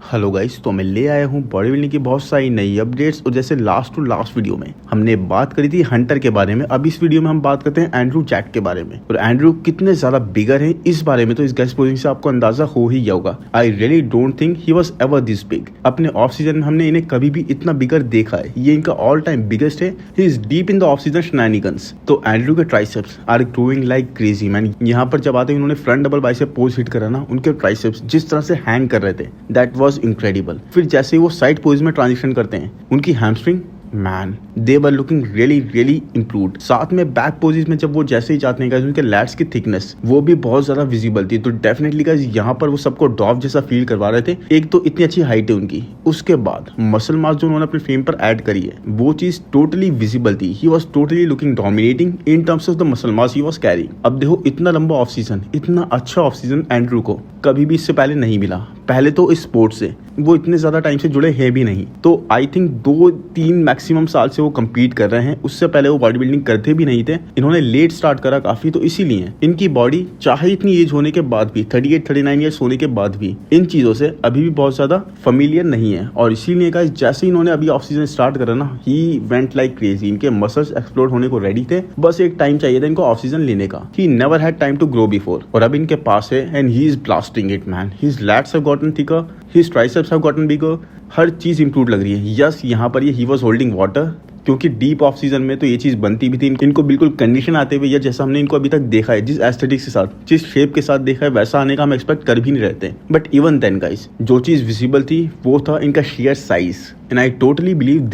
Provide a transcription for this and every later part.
Hello guys, तो मैं ले आया हूँ बॉडी बिल्डिंग की बहुत सारी नई अपडेट्स। और जैसे लास्ट टू लास्ट वीडियो में हमने बात करी थी हंटर के बारे में, अब इस वीडियो में हम बात करते हैं एंड्रू जैक के बारे में। और एंड्रू कितने ज्यादा बिगर है इस बारे में तो इस गेस्ट पोजिंग से आपको अंदाजा हो ही गया होगा। I really don't think he was ever this big. अपने ऑफ सीजन में हमने इन्हें कभी भी इतना बिगर देखा है, ये इनका ऑल टाइम बिगेस्ट है। He is deep in the off season shenanigans. तो एंड्रू के triceps are growing like crazy man. यहाँ पर जब आते ही उन्होंने front double bicep pose hit करा ना, उनके ट्राइसेप्स जिस तरह से हैंग कर रहे थे दैट वाज इनक्रेडिबल। फिर जैसे ही वो साइड पोज में ट्रांजिशन करते हैं, उनकी hamstring man they were looking really improved. साथ में बैक पोजीज में जब वो जैसे ही जाते हैं गाइस, उनके लैट्स की थिकनेस वो भी बहुत ज्यादा विजिबल थी। तो डेफिनेटली गाइस यहाँ पर वो सबको डॉफ जैसा फील करवा रहे थे। एक तो इतनी अच्छी हाइट है उनकी, उसके बाद मसल मास जो उन्होंने अपने फ्रेम पर ऐड करी है वो चीज टोटली विजिबल थी। He was totally looking dominating in terms of the muscle mass he was carrying. अब देखो, इतना लंबा ऑफ सीजन, इतना अच्छा ऑफ सीजन एंड्रू को कभी भी इससे पहले नहीं मिला। पहले तो इस स्पोर्ट से वो इतने ज्यादा टाइम से जुड़े हैं भी नहीं, तो आई थिंक 2-3 मैक्सिमम साल से वो compete कर रहे हैं। उससे पहले वो बॉडी बिल्डिंग करते भी नहीं थे। इन्होंने लेट स्टार्ट करा काफी, तो इसीलिए इनकी बॉडी चाहे इतनी एज होने के बाद भी 38-39 ईयर्स होने के बाद भी इन चीजों से अभी भी बहुत ज्यादा फैमिलियर नहीं है। और इसीलिए गाइस जैसे इन्होंने अभी ऑफ सीजन स्टार्ट करा ना, ही वेंट लाइक क्रेजी। इनके मसल्स एक्सप्लोड होने को रेडी थे, बस एक टाइम चाहिए था इनको ऑफ सीजन लेने का। He never had time to grow before, और अब इनके पास है and he is blasting it man. His lats have gotten thicker, his triceps have gotten bigger, हर चीज इंप्रूव लग रही है। यस, यहाँ पर ये ही वॉज होल्डिंग वाटर, क्योंकि डीप ऑफ सीजन में तो ये चीज बनती भी थी। इनको बिल्कुल कंडीशन आते हुए, या जैसा हमने इनको अभी तक देखा है, जिस एस्थेटिक्स के साथ, जिस शेप के साथ देखा है, वैसा आने का हम एक्सपेक्ट कर भी नहीं रहते। बट इवन देन गाइस, जो चीज विजिबल थी वो था इनका share size. And I totally believe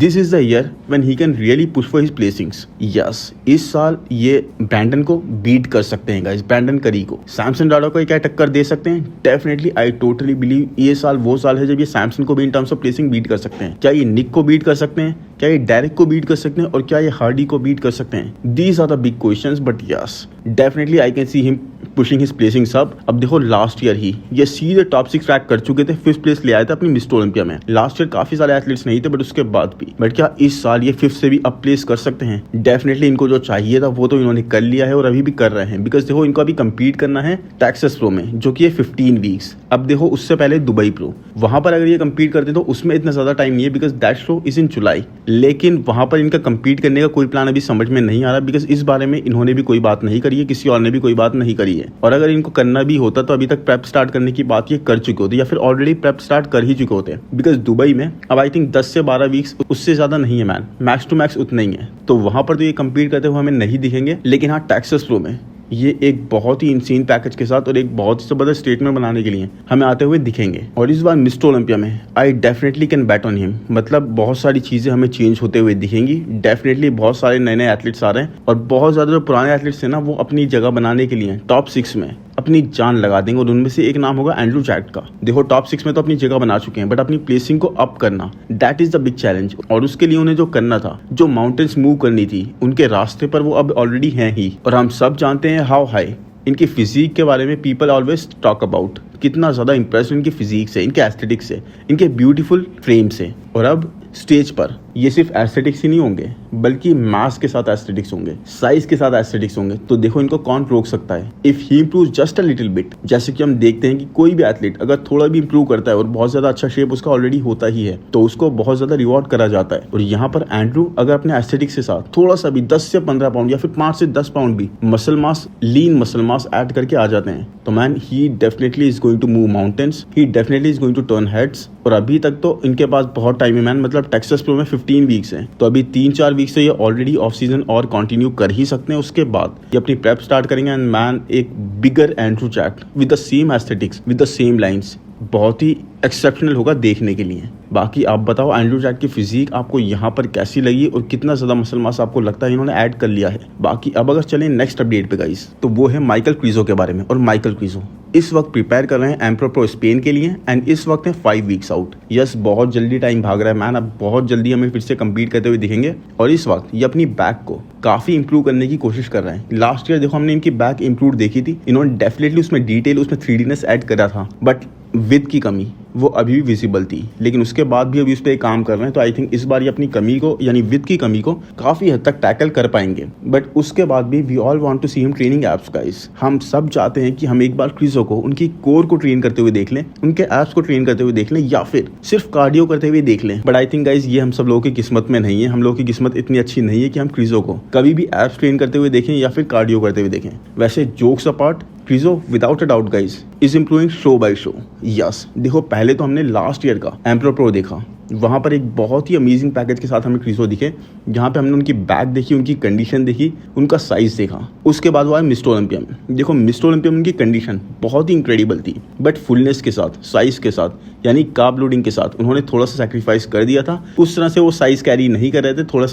this is the year when he can really push for his placings. Yes, इस साल ये ब्रैंडन को बीट कर सकते हैं गाइस, ब्रैंडन करी को। सैमसन डाडो को क्या टक्कर दे सकते हैं? डेफिनेटली आई टोटली बिलीव ये साल वो साल है जब ये सैमसन को भी in terms of placing beat कर सकते हैं। क्या ये निक को बीट कर सकते हैं? क्या ये डेरेक को बीट कर सकते हैं? और क्या ये हार्डी को बीट कर सकते हैं? These are the big questions, but yes definitely I can see him pushing his placings up. अब देखो, लास्ट ईयर ही ये सीधे टॉप 6 क्रैक कर चुके थे, 5th प्लेस ले आए थे अपनी मिस्टर ओलंपिया में। लास्ट ईयर काफी सारे एथलीट्स नहीं थे, बट उसके बाद भी। बट क्या इस साल ये 5th से भी अप प्लेस कर सकते हैं? डेफिनेटली इनको जो चाहिए था वो तो इन्होंने कर लिया है और अभी भी कर रहे हैं। बिकॉज देखो, इनको अभी कम्पीट करना है टेक्सास प्रो में, जो कि है 15 वीक्स। अब देखो, उससे पहले दुबई प्रो, वहां पर अगर ये कम्पीट करते तो उसमें इतना ज्यादा टाइम नहीं है, because that show is in July. लेकिन वहां पर इनका कम्पीट करने का कोई प्लान अभी समझ में नहीं आ रहा, बिकॉज इस बारे में इन्होंने भी कोई बात नहीं करी है, किसी और ने भी कोई बात नहीं करी है। और अगर इनको करना भी होता तो अभी तक प्रेप स्टार्ट करने की बात ये कर चुके होते, या फिर ऑलरेडी प्रेप स्टार्ट कर ही चुके होते। बिकॉज दुबई में अब आई थिंक 10 से 12 वीक्स, उससे ज्यादा नहीं है मैन, मैक्स टू मैक्स उतना ही है। तो वहां पर तो ये कम्पीट करते हुए हमें नहीं दिखेंगे। लेकिन हाँ, टेक्सास प्रो में ये एक बहुत ही इंसीन पैकेज के साथ और एक बहुत ही जबरदस्त स्टेटमेंट बनाने के लिए हमें आते हुए दिखेंगे। और इस बार मिस्टर ओलंपिया में I definitely can bat on him. मतलब बहुत सारी चीजें हमें चेंज होते हुए दिखेंगी। डेफिनेटली बहुत सारे नए नए एथलीट्स आ रहे हैं, और बहुत ज्यादा जो पुराने एथलीट्स हैं ना, वो अपनी जगह बनाने के लिए टॉप 6 में अपनी जान लगा देंगे। और उनमें से एक नाम होगा एंड्रू जैक का। देखो, टॉप 6 में तो अपनी जगह बना चुके हैं, बट अपनी प्लेसिंग को अप करना, that is the big challenge. और उसके लिए उन्हें जो करना था, जो माउंटेन्स मूव करनी थी उनके रास्ते पर, वो अब ऑलरेडी हैं ही। और हम सब जानते हैं हाउ हाई इनकी फिजिक के बारे में पीपल ऑलवेज टॉक अबाउट। कितना ज्यादा इंप्रेस इनकी फिजिक से, इनके एस्थेटिक्स से, इनके ब्यूटीफुल फ्रेम से। और अब स्टेज पर ये सिर्फ एस्थेटिक्स ही नहीं होंगे, बल्कि मास के साथ एस्थेटिक्स होंगे, साइज के साथ एस्थेटिक्स होंगे। तो देखो, इनको कौन रोक सकता है if he improve just a little bit. जैसे कि हम देखते हैं कि कोई भी एथलीट अगर थोड़ा भी इंप्रूव करता है, और बहुत ज्यादा अच्छा शेप उसका ऑलरेडी होता ही है, तो उसको बहुत ज्यादा रिवॉर्ड करा जाता है। और यहाँ पर एंड्रू अगर अपने एस्थेटिक्स के साथ थोड़ा सा भी 10 से 15 पाउंड या फिर 5 से 10 पाउंड भी muscle mass, lean muscle mass add करके आ जाते हैं, तो man he definitely is going to move mountains, he definitely is going to turn heads. और अभी तक तो इनके पास बहुत टाइम है मैन। मतलब टेक्सास प्रो में 15 वीक्स हैं, तो अभी 3-4 वीक्स से ये ऑलरेडी ऑफ सीजन और कंटिन्यू कर ही सकते हैं। उसके बाद ये अपनी प्रेप स्टार्ट करेंगे, एंड मैन एक bigger Andrew Jack with the same aesthetics, with the same lines, बहुत ही एक्सेप्शनल होगा देखने के लिए। बाकी आप बताओ, एंड्रू जैक की फिजिक आपको यहाँ पर कैसी लगी, और कितना ज्यादा मसल मास आपको लगता है इन्होंने ऐड कर लिया है? बाकी अब अगर चलें नेक्स्ट अपडेट पे गाइस, तो वो है माइकल क्रीजो के बारे में। और माइकल क्रीजो इस वक्त प्रिपेयर कर रहे हैं एम्परर प्रो स्पेन के लिए, एंड इस वक्त है 5 वीक्स आउट। यस, बहुत जल्दी टाइम भाग रहा है मैन। अब बहुत जल्दी हमें फिर से कम्पीट करते हुए दिखेंगे। और इस वक्त ये अपनी बैक को काफी इंप्रूव करने की कोशिश कर रहे हैं। लास्ट ईयर देखो, हमने इनकी बैक इंप्रूव देखी थी, इन्होंने डेफिनेटली उसमें डिटेल, उसमें 3Dनेस ऐड करा था, बट विद की कमी, वो अभी भी विजिबल थी, लेकिन उसके बाद भी अभी उस पर काम कर रहे हैं। तो आई थिंक इस बार ये अपनी कमी को यानी विद की कमी को काफी हद तक टैकल कर पाएंगे। बट उसके बाद भी we all want to see him training abs guys. हम सब चाहते हैं कि हम एक बार क्रिजो को उनकी कोर को ट्रेन करते हुए देख लें, उनके एप्स को ट्रेन करते हुए देख लें, या फिर सिर्फ कार्डियो करते हुए देख लें। बट आई थिंक गाइस ये हम सब लोगों की किस्मत में नहीं है। हम लोगों की किस्मत इतनी अच्छी नहीं है कि हम क्रिजो को कभी भी एप्स ट्रेन करते हुए देखें या फिर कार्डियो करते हुए देखें। वैसे jokes apart, Krizo without a doubt guys is improving show by show. Yes, देखो पहले तो हमने लास्ट ईयर का एम्परर प्रो देखा, वहाँ पर एक बहुत ही अमेजिंग पैकेज के साथ हमें क्रिजो दिखे, जहाँ पे हमने उनकी बैक देखी, उनकी कंडीशन देखी, उनका साइज देखा। उसके बाद वो आया मिस्टर ओलंपिया में। देखो मिस्टर ओलंपिया में उनकी कंडीशन बहुत ही इंक्रेडिबल थी, बट फुलनेस के साथ, साइज के साथ, यानी कार्ब लोडिंग के साथ उन्होंने थोड़ा सा सैक्रिफाइस कर दिया था। उस तरह से वो साइज कैरी नहीं कर रहे थे, थोड़े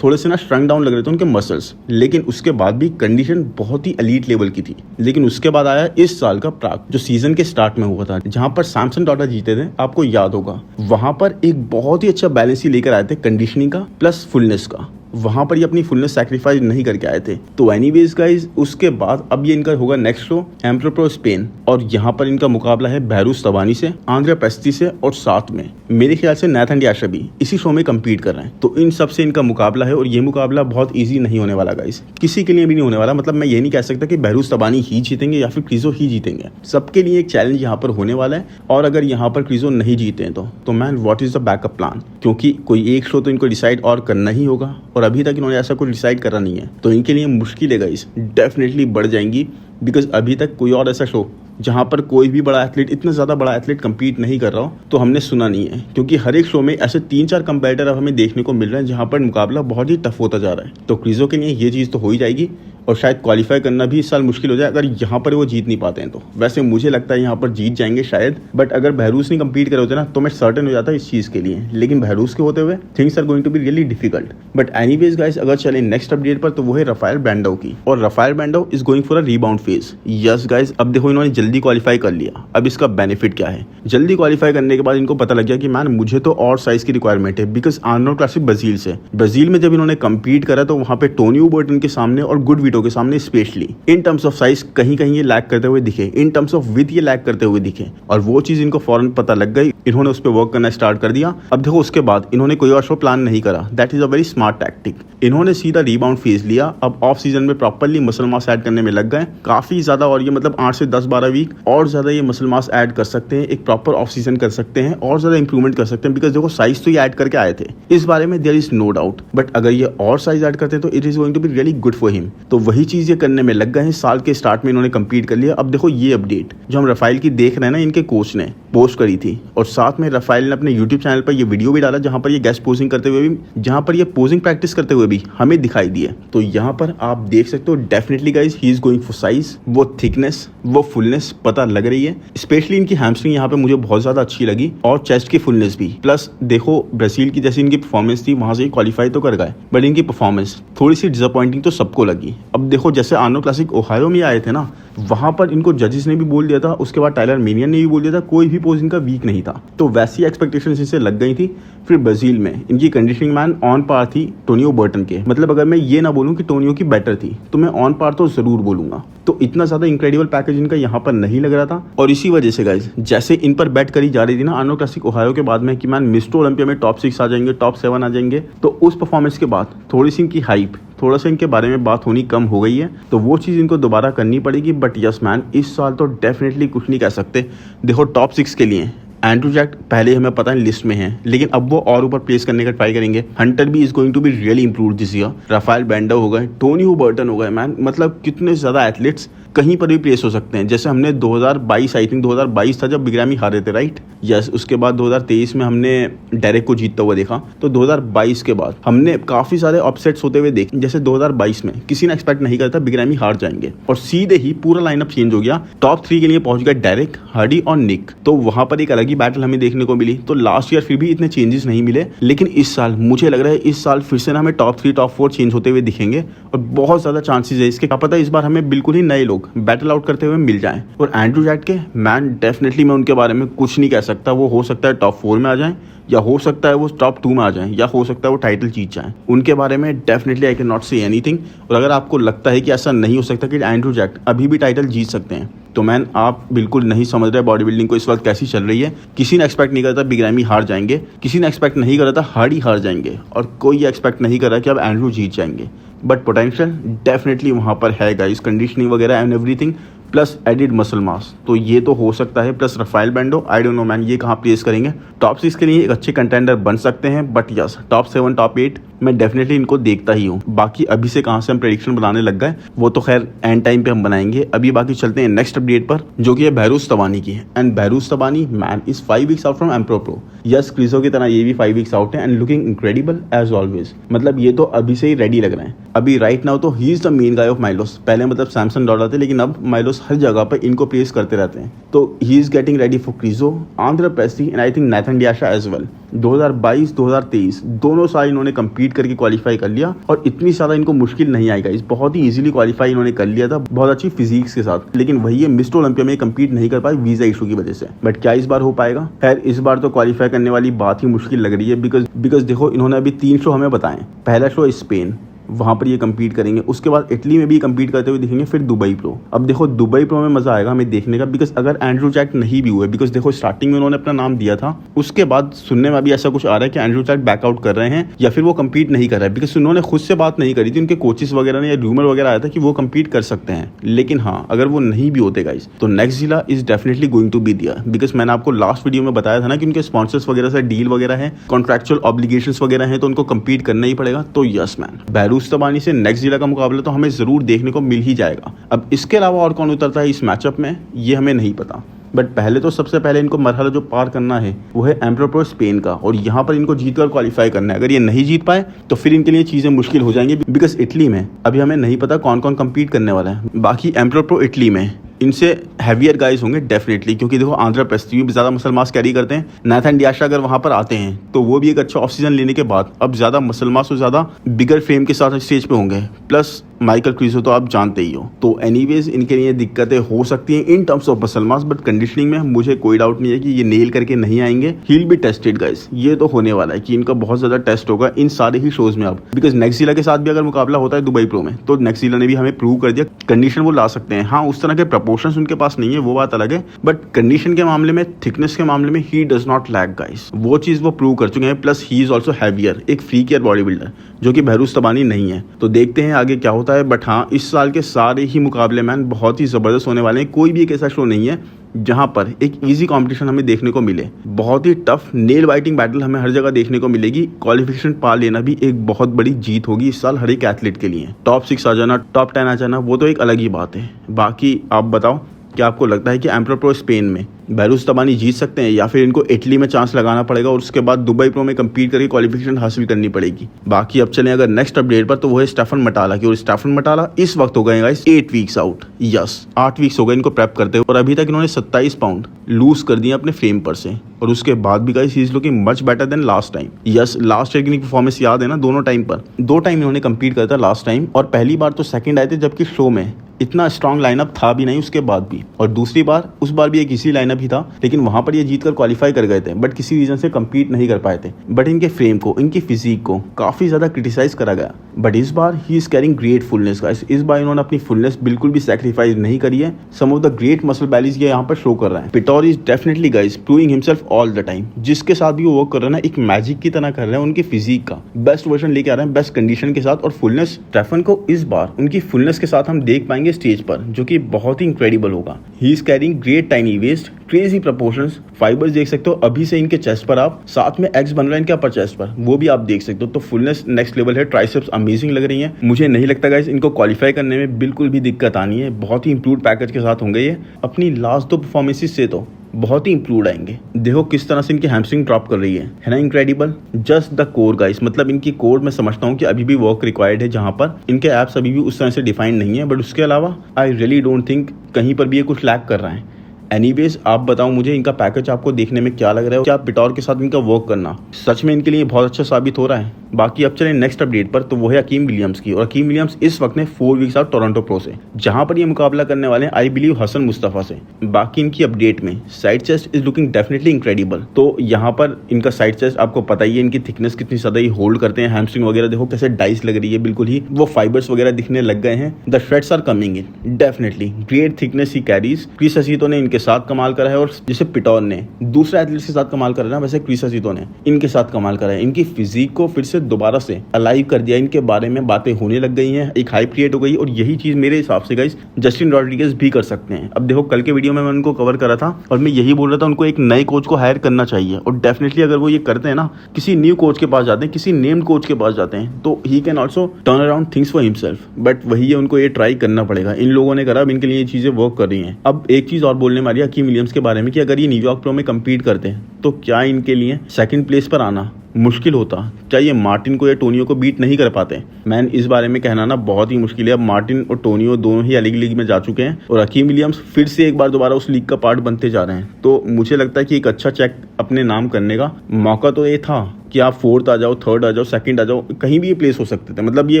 से ना स्ट्रंग डाउन लग रहे थे उनके मसल्स, लेकिन उसके बाद भी कंडीशन बहुत ही एलीट लेवल की थी। लेकिन उसके बाद आया इस साल का प्राग, जो सीजन के स्टार्ट में हुआ था, जहाँ पर सैमसन टाटा जीते थे, आपको याद होगा। वहां पर एक बहुत ही अच्छा बैलेंस ही लेकर आए थे कंडीशनिंग का प्लस फुलनेस का। वहां पर ये अपनी फुलनेस सैक्रिफाइस नहीं करके आए थे। तो एनीवेज गाइज, उसके बाद अब ये इनका होगा next show emperor pro Spain, और यहाँ पर इनका मुकाबला है बहरूस तबानी से, आंद्रे पेस्टी से, और साथ में मेरे ख्याल से नाथन डियाशा भी इसी शो में कम्पीट कर रहे हैं। तो इन सब से इनका मुकाबला है, और ये मुकाबला बहुत ईजी नहीं होने वाला गाइज, किसी के लिए भी नहीं होने वाला। मतलब मैं ये नहीं कह सकता कि बहरूस तबानी ही जीतेंगे या फिर क्रिजो ही जीतेंगे। सबके लिए एक चैलेंज यहाँ पर होने वाला है, और अगर यहाँ पर क्रिजो नहीं जीते हैं तो man what is the backup plan, क्योंकि कोई एक शो तो इनको डिसाइड और करना ही होगा, और अभी तक इन्होंने ऐसा कुछ डिसाइड करा नहीं है। तो इनके लिए मुश्किलें गाइस डेफिनेटली बढ़ जाएंगी, बिकॉज अभी तक कोई और ऐसा शो जहां पर कोई भी बड़ा एथलीट, इतना ज़्यादा बड़ा एथलीट कम्पीट नहीं कर रहा हो, तो हमने सुना नहीं है। क्योंकि हर एक शो में ऐसे 3-4 कंपेटिटर अब हमें देखने को मिल रहे हैं जहां पर मुकाबला बहुत ही टफ होता जा रहा है। तो क्रिजो के लिए ये चीज़ तो हो ही जाएगी, और शायद क्वालिफाई करना भी इस साल मुश्किल हो जाए अगर यहाँ पर वो जीत नहीं पाते हैं तो। वैसे मुझे लगता है यहाँ पर जीत जाएंगे शायद, बट अगर बहरूस नहीं कम्पीट करे होते ना तो मैं सर्टेन हो जाता इस चीज़ के लिए। लेकिन बहरूस के होते हुए things are going to be really difficult. But anyways guys, अगर चले नेक्स्ट अपडेट पर, तो वो है राफेल ब्रांडो की, और Rafael Brandao is going for a rebound phase. Yes guys, अब देखो इन्होंने जल्दी क्वालिफाई कर लिया। अब इसका बेनिफिट क्या है? जल्दी क्वालिफाई करने के बाद इनको पता लग गया कि मैन मुझे तो और साइज की रिक्वायरमेंट है, बिकॉज आर्नोल्ड क्लासिक ब्राजील से, ब्राजील में जब इन्होंने कम्पीट करा तो वहाँ पे टोनी बर्टन के सामने और गुड वीटो के सामने specially in terms of size कहीं कहीं ये लैग करते हुए दिखे, इन टर्म्स ऑफ विथ ये लैग करते हुए दिखे, और वो चीज इनको फौरन पता लग गई। इन्होंने उस पर वर्क करना स्टार्ट कर दिया। अब देखो उसके बाद इन्होंने कोई और शो प्लान नहीं करा, that is a very smart tactic. इन्होंने सीधा रीबाउंड फेज लिया। अब ऑफ सीजन में प्रॉपर्ली मसल मास ऐड करने में लग गए काफी ज्यादा, और ये मतलब 8 से 10-12 वीक और ज्यादा ये मसल मास ऐड कर सकते हैं, एक प्रॉपर ऑफ सीजन कर सकते हैं, और ज्यादा इंप्रूवमेंट कर सकते हैं। बिकॉज देखो साइज तो ये ऐड करके आए थे, इस बारे में there is no doubt, but अगर ये और साइज ऐड करते हैं तो it is going to be really good for him. तो वही चीज ये करने में लग गए हैं। साल के स्टार्ट में इन्होंने कंपीट कर लिया। अब देखो ये अपडेट जो हम राफेल की देख रहे हैं ना, इनके कोच ने पोस्ट करी थी, और साथ में राफेल ने अपने यूट्यूब चैनल पर ये वीडियो भी डाला जहां पर ये गेस्ट पोजिंग करते हुए भी, जहां पर ये पोजिंग प्रैक्टिस करते हुए भी हमें दिखाई दिए। तो यहाँ पर आप देख सकते हो definitely guys he is going for size, वो थिकनेस, वो फुलनेस पता लग रही है। स्पेशली इनकी हैमस्ट्रिंग यहाँ पे मुझे बहुत ज्यादा अच्छी लगी, और चेस्ट की फुलनेस भी। प्लस देखो ब्राजील की जैसी इनकी परफॉर्मेंस थी, वहां से क्वालिफाई तो कर गए, बट इनकी परफॉर्मेंस थोड़ी सी डिसअपॉइंटिंग तो सबको लगी। अब देखो जैसे आर्नोल्ड क्लासिक ओहायो में आए थे ना, वहां पर इनको जजेस ने भी बोल दिया था, उसके बाद टाइलर मेनियन ने भी बोल दिया था, कोई भी पोज इनका वीक नहीं था। तो वैसी एक्सपेक्टेशंस इनसे लग गई थी। फिर ब्राजील में इनकी कंडीशनिंग मैन ऑन पार थी टोनियो बर्टन के, मतलब अगर मैं ये ना बोलूं कि टोनियो की बेटर थी, तो मैं ऑन पार तो जरूर बोलूंगा। तो इतना ज्यादा इंक्रेडिबल पैकेज इनका यहाँ पर नहीं लग रहा था, और इसी वजह से गाइज जैसे इन पर बैट करी जा रही थी ना आर्नोल्ड क्लासिक ओहायो के बाद में कि मैन मिस्टर ओलंपिया में टॉप 6 आ जाएंगे, टॉप 7 आ जाएंगे, तो उस परफॉर्मेंस के बाद थोड़ी सी इनकी हाइप, थोड़ा सा इनके बारे में बात होनी कम हो गई है। तो वो चीज़ इनको दोबारा करनी पड़ेगी। बट यस मैन, इस साल तो डेफिनेटली कुछ नहीं कह सकते। देखो टॉप 6 के लिए एंड्रू जैक पहले हमें पता है लिस्ट में है, लेकिन अब वो और ऊपर प्लेस करने का ट्राई करेंगे। हंटर भी is going to be really improve this year. Rafael Brandao हो गए, टोनी बर्टन हो गए, मैन मतलब कितने ज़्यादा एथलीट्स कहीं पर भी प्लेस हो सकते हैं। जैसे हमने 2022 आई थिंक 2022 था जब बिग्रामी हारे थे, राइट? यस, उसके बाद 2023 में हमने डेरेक को जीतता हुआ देखा। तो 2022 के बाद हमने काफ़ी सारे अपसेट्स होते हुए देखे। जैसे 2022 में किसी ने एक्सपेक्ट नहीं करता बिग्रामी हार जाएंगे, और सीधे ही पूरा लाइनअप चेंज हो गया। टॉप 3 के लिए पहुंच गया डेरेक, हार्डी और निक। तो वहां पर एक अलग ही बैटल हमें देखने को मिली। तो लास्ट ईयर फिर भी इतने चेंजेस नहीं मिले, लेकिन इस साल मुझे लग रहा है इस साल फिर से ना हमें टॉप 3 टॉप 4 चेंज होते हुए दिखेंगे, और बहुत ज़्यादा चांसेस है इसके। क्या पता इस बार हमें बिल्कुल ही नए लोग बैटल आउट करते हुए मिल जाएं। और एंड्रू जैक के मैन डेफिनेटली मैं उनके बारे में कुछ नहीं कह सकता। वो हो सकता है टॉप 4 में आ जाएं, या हो सकता है वो टॉप 2 में आ जाएं, या हो सकता है वो टाइटल जीत जाएं। उनके बारे में definitely I can not say anything. और अगर आपको लगता है कि ऐसा नहीं हो सकता कि एंड्रू जैक अभी भी टाइटल जीत सकते हैं, तो मैन आप बिल्कुल नहीं समझ रहे बॉडी बिल्डिंग को इस वक्त कैसी चल रही है। किसी ने एक्सपेक्ट नहीं करा था बिग रैमी हार जाएंगे, किसी ने एक्सपेक्ट नहीं करा था हार्डी हार जाएंगे, और कोई एक्सपेक्ट नहीं करा कि अब एंड्रू जीत जाएंगे। बट पोटेंशियल डेफिनेटली वहाँ पर है गाइस, कंडीशनिंग वगैरह and everything, plus added muscle mass, तो ये तो हो सकता है। Plus Rafael Brandao, I don't know man ये कहाँ प्लेस करेंगे। टॉप 6 के लिए एक अच्छे कंटेंडर बन सकते हैं, बट यस टॉप 7 टॉप 8 मैं डेफिनेटली इनको देखता ही हूँ। बाकी अभी से कहाँ से हम प्रेडिक्शन बनाने लग गए वो तो खैर एंड टाइम पे हम बनाएंगे। अभी बाकी चलते हैं नेक्स्ट अपडेट पर, जो कि है बहरूज तबानी की है। And Behrooz Tabani man is 5 weeks out from emperor pro. Yes Krizo की तरह ये भी 5 वीक्स आउट है and looking incredible as always. मतलब ये तो अभी से ही रेडी लग रहे हैं। अभी राइट नाउ तो he is the main guy of Milos. पहले मतलब सैमसन डॉलर थे, लेकिन अब माइलोस हर जगह पर इनको प्लेस करते रहते हैं। तो he is getting ready for Krizo, Andrea Presti and I think Nathan De Asha as well. 2022-2023 दोनों साल इन्होंने कंपीट करके क्वालिफाई कर लिया और इतनी ज़्यादा इनको मुश्किल नहीं आई गाइस, बहुत ही इजीली क्वालिफाई इन्होंने कर लिया था बहुत अच्छी फिजिक्स के साथ। लेकिन वही है मिस्टर ओलंपिया में कंपीट नहीं कर पाए वीजा इशू की वजह से। बट क्या इस बार हो पाएगा? खैर इस बार तो क्वालिफाई करने वाली बात ही मुश्किल लग रही है, बिकॉज देखो इन्होंने अभी 3 शो हमें बताएं। पहला शो स्पेन, वहाँ पर ये कंपीट करेंगे, उसके बाद इटली में भी कंपीट करते हुए दिखेंगे, फिर दुबई प्रो। अब देखो दुबई प्रो में मजा आएगा हमें देखने का, बिकॉज अगर एंड्रू जैक नहीं भी हुए, बिकॉज देखो स्टार्टिंग में उन्होंने अपना नाम दिया था, उसके बाद सुनने में अभी ऐसा कुछ आ रहा है कि एंड्रू जैक बैकआउट कर रहे हैं या फिर वो कंपीट नहीं कर रहा है, बिकॉज उन्होंने खुद से बात नहीं करी थी, उनके कोचेस वगैरह ने या रूमर वगैरह आया था कि वो कंपीट कर सकते हैं। लेकिन हाँ अगर वो नहीं भी होते गाइस तो नेक्स्ट जिला is definitely going to be दिया, बिकॉज मैंने आपको लास्ट वीडियो में बताया था ना कि उनके स्पॉन्सर्स वगैरह से डील वगैरह है, कॉन्ट्रैक्चुअल ऑब्लिगेशंस वगैरह है, तो उनको कंपीट करना ही पड़ेगा। तो यस मैन बहरूज तबानी से नेक्स्ट जिला का मुकाबला तो हमें जरूर देखने को मिल ही जाएगा। अब इसके अलावा और कौन उतरता है इस मैचअप में ये हमें नहीं पता, बट पहले तो सबसे पहले इनको मरहला जो पार करना है वो है एम्प्रो प्रो स्पेन का, और यहाँ पर इनको जीतकर क्वालिफाई करना है। अगर ये नहीं जीत पाए तो फिर इनके लिए चीज़ें मुश्किल हो जाएंगी, बिकॉज इटली में अभी हमें नहीं पता कौन कौन कंपीट करने वाला है। बाकी एम्प्रो प्रो इटली में इनसे हैवियर गाइस होंगे डेफिनेटली, क्योंकि देखो आंध्र प्रेस्टी भी ज़्यादा मसल मास कैरी करते हैं। नाथन डियाशा अगर वहाँ पर आते हैं तो वो भी एक अच्छा ऑफ सीजन लेने के बाद अब ज़्यादा मसल मास और ज़्यादा बिगर फ्रेम के साथ स्टेज पे होंगे। प्लस माइकल क्रिजो तो आप जानते ही हो। तो एनीवेज इनके लिए दिक्कतें हो सकती हैं इन terms of muscle mass, but conditioning में मुझे कोई डाउट नहीं है कि ये नेल करके नहीं आएंगे। He will be tested guys, ये तो होने वाला है कि इनका बहुत ज़्यादा टेस्ट होगा इन सारे ही शोज में अब, बिकॉज नेक्स्ट जिला के साथ भी अगर मुकाबला होता है दुबई प्रो में तो नेक्स्ट जिला ने भी हमें प्रूव कर दिया कंडीशन वो ला सकते हैं। हाँ उस तरह के प्रपोर्शंस उनके पास नहीं है वो बात अलग है, बट कंडीशन के मामले में, थिकनेस के मामले में he does not lack guys, वो चीज़ वो प्रूव कर चुके हैं। Plus he is also heavier, एक फ्री केयर बॉडी बिल्डर, जो कि बहरूज तबानी नहीं है। तो देखते हैं आगे क्या होता है। बट हाँ इस साल के सारे ही मुकाबले मैन बहुत ही ज़बरदस्त होने वाले हैं। कोई भी एक ऐसा शो नहीं है जहां पर एक इजी कंपटीशन हमें देखने को मिले। बहुत ही टफ नेल बाइटिंग बैटल हमें हर जगह देखने को मिलेगी। क्वालिफिकेशन पा लेना भी एक बहुत बड़ी जीत होगी इस साल हर एक एथलीट के लिए। टॉप 6 आ जाना, टॉप 10 आ जाना, वो तो एक अलग ही बात है। बाकी आप बताओ क्या आपको लगता है कि एम्प्रो प्रो स्पेन में बहरूज तबानी जीत सकते हैं, या फिर इनको इटली में चांस लगाना पड़ेगा और उसके बाद दुबई प्रो में कंपीट करके क्वालिफिकेशन हासिल करनी पड़ेगी? बाकी अब चलें अगर नेक्स्ट अपडेट पर, तो वो है स्टेफन मटाला की। और स्टेफन मटाला इस वक्त हो गए guys 8 weeks out. Yes 8 weeks हो गए इनको प्रेप करते हुए, और अभी तक इन्होंने 27 पाउंड लूज कर दिए अपने फ्रेम पर से। और उसके बाद भी guys he is looking much better than last time. Yes last year की परफॉर्मेंस याद है ना, दोनों टाइम पर 2 टाइम इन्होंने कंपीट किया था लास्ट टाइम, और पहली बार तो सेकंड आए थे, जबकि शो में इतना स्ट्रॉन्ग लाइनअप था भी नहीं उसके बाद भी। और दूसरी बार उस बार भी एक इसी लाइनअप ही था, लेकिन वहां पर ये जीतकर क्वालिफाई कर गए थे, बट किसी रीजन से कंपीट नहीं कर पाए थे। बट इनके फ्रेम को, इनकी फिजिक को काफी ज्यादा क्रिटिसाइज करा गया। बट इस बार he is carrying great fullness guys. इस बार इन्होंने अपनी फुलनेस बिल्कुल भी सैक्रिफाइस नहीं करी है। Some of the great muscle bellies ये यहाँ पर शो कर रहा है। Piotr is definitely guys proving himself all the time. जिसके साथ भी वो वर्क कर रहा है ना, एक मैजिक की तरह कर रहे हैं। उनकी फिजिक का बेस्ट वर्जन लेके आ रहे हैं, बेस्ट कंडीशन के साथ। और फुलनेस, स्टेफन को इस बार उनकी फुलनेस के साथ हम देख पाएंगे स्टेज पर, जो कि बहुत ही इंक्रेडिबल होगा। He is carrying great tiny waist, crazy proportions, fibres देख सकते हो अभी से इनके चेस्ट पर आप, साथ में एक्स बन रहा है इनके अपर चेस्ट पर, वो भी आप देख सकते हो। तो फुलनेस नेक्स्ट लेवल है। ट्राइसेप्स अमेजिंग लग रही हैं। मुझे नहीं लगता गाइस इनको क्वालिफाई करने में बिल्कुल भी दिक्कत आनी है। बहुत ही इंप्रूव पैकेज के साथ होंगे ये। अपनी लास्ट 2 परफॉर्मेंसेस से तो बहुत ही इंप्रूव आएंगे। देखो किस तरह से इनकी हैमस्ट्रिंग ड्रॉप कर रही है ना, incredible. Just the core guys, मतलब इनकी कोर मैं समझता हूँ कि अभी भी वर्क रिक्वायर्ड है, जहाँ पर इनके एप्स अभी भी उस तरह से डिफाइंड नहीं है। बट उसके अलावा आई रियली डोंट थिंक कहीं पर भी ये कुछ लैक कर रहा है। एनीवेज आप बताओ मुझे इनका पैकेज आपको देखने में क्या लग रहा है, क्या पिटौर के साथ इनका वर्क करना सच में इनके लिए बहुत अच्छा साबित हो रहा है। बाकी अब चलें नेक्स्ट अपडेट पर, तो वो है हकीम विलियम्स की। और हकीम विलियम्स इस वक्त ने 4 वीक्स आउट टोरंटो प्रो से, जहां पर ये मुकाबला करने वाले हैं आई बिलीव हसन मुस्तफा से। बाकी इनकी अपडेट में side chest is looking definitely incredible. तो यहाँ पर इनका साइड चेस्ट आपको पता ही है, इनकी थिकनेस कितनी ज्यादा ही होल्ड करते हैं। हैमस्ट्रिंग वगैरह देखो कैसे डाइस लग रही है, बिल्कुल ही वो फाइबर्स वगैरह दिखने लग गए हैं। The shreds are coming in definitely, great thickness he carries. Chris Aceto ने इनके साथ कमाल करा है, और जैसे पिटौर ने दूसरे एथलीट्स के साथ कमाल करा है ना, वैसे क्रिस असीतो ने इनके साथ कमाल करा है। इनकी फिजिक को फिर से दोबारा से अलाइव कर दिया, इनके बारे में बातें होने लग गई हैं, एक हाइप क्रिएट हो गई। और यही चीज मेरे हिसाब से गाइस जस्टिन रॉड्रिगेज भी कर सकते हैं। अब देखो कल के वीडियो में मैं उनको कवर करा था और मैं यही बोल रहा था उनको एक नए कोच को हायर करना चाहिए। और डेफिनेटली अगर वो ये करते हैं ना, किसी न्यू कोच के पास जाते हैं, किसी नेम्ड कोच के पास जाते हैं, तो he can also turn around things for himself. But वही है, उनको ये ट्राई करना पड़ेगा। इन लोगों ने करा, अब इनके लिए ये चीजें वर्क कर रही हैं। अब एक चीज और बोलने वाली है हकीम विलियम्स के बारे में कि अगर ये न्यूयॉर्क प्रो में कम्पीट करते हैं तो क्या इनके लिए सेकंड प्लेस पर आना मुश्किल होता? क्या ये मार्टिन को या टोनियो को बीट नहीं कर पाते? मैन इस बारे में कहना ना बहुत ही मुश्किल है। अब मार्टिन और टोनियो दोनों ही अलग लीग में जा चुके हैं और हकीम विलियम्स फिर से एक बार दोबारा उस लीग का पार्ट बनते जा रहे हैं। तो मुझे लगता है कि एक अच्छा चेक अपने नाम करने का मौका तो ये था कि आप 4th आ जाओ, 3rd आ जाओ, 2nd आ जाओ, कहीं भी ये प्लेस हो सकते थे। मतलब ये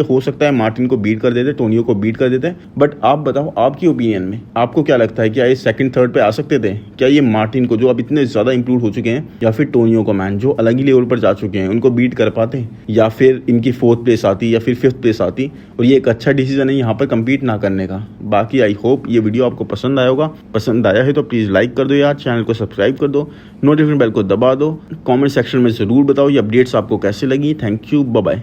हो सकता है मार्टिन को बीट कर देते, टोनियो को बीट कर देते। बट आप बताओ आपकी ओपिनियन में आपको क्या लगता है, क्या ये 2nd 3rd पे आ सकते थे? क्या ये मार्टिन को जो अब इतने ज्यादा इंप्रूव हो चुके हैं, या फिर टोनियो को मैन जो अलग ही लेवल पर जा चुके हैं, उनको बीट कर पाते? या फिर इनकी 4th प्लेस आती या फिर 5th प्लेस आती? और ये एक अच्छा डिसीजन है यहाँ पर कम्पीट ना करने का। बाकी आई होप ये वीडियो आपको पसंद आया होगा। पसंद आया है तो प्लीज लाइक कर दो यार, चैनल को सब्सक्राइब कर दो, नोटिफिकेशन बेल को दबा दो, कमेंट सेक्शन में जरूर बताओ ये अपडेट्स आपको कैसे लगी। Thank you, bye bye.